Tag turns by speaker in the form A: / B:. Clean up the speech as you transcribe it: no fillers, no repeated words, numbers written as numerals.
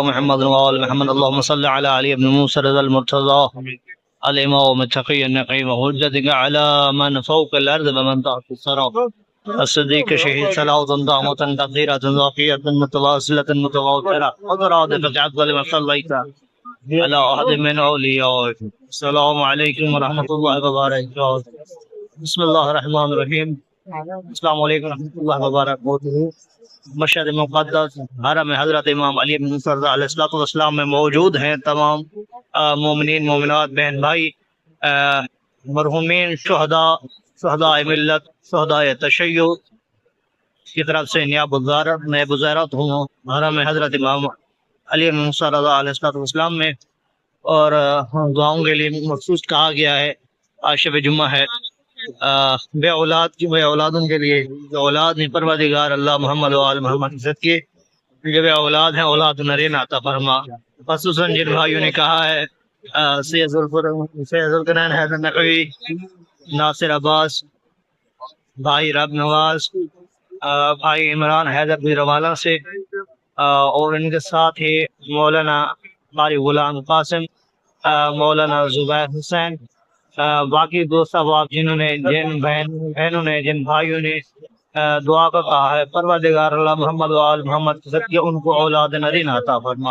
A: محمد وآل محمد اللهم صل على علي بن موسى رضا المرتضى الإمام التقي النقي وحجتك على من فوق الأرض ومن تحت الثرى الصديق شهيد صلاة دامة كثيرة ذاقية متواصلة متواترة وترادف بأفضل ما صليت على أحد من أوليائك. السلام عليكم ورحمة الله وبركاته. بسم الله الرحمن الرحيم. السلام علیکم ورحمۃ اللہ وبرکاتہ. مشہد مقدس حرم حضرت امام علی بن موسیٰ علیہ السلام میں موجود ہیں تمام مومنین مومنات بہن بھائی مرحومین شہداء ملت شہداء تشیع کی طرف سے نیاب زیارت ہوں حرم حضرت امام علی بن موسیٰ علیہ السلام میں، اور دعاؤں کے لیے مخصوص کہا گیا ہے. آج شب جمعہ ہے. بے اولادوں کے لیے جو اولاد نہیں، پروردگار اللہ محمد و آل محمد عزت کی جو بے اولاد ہیں اولاد نرین عطا فرما. خصوصاً جن بھائیوں نے کہا ہے سید ذوالقرنین حیدر نقوی، ناصر عباس، بھائی رب نواز، بھائی عمران حیدر بیروالا سے، اور ان کے ساتھ ہی مولانا بھائی غلام قاسم، مولانا زبیر حسین، باقی دوست احباب جن بہنوں نے جن بھائیوں نے دعا کا کہا ہے، پروردگار اللہ محمد و آل محمد ان کو اولاد نرین عطا فرما.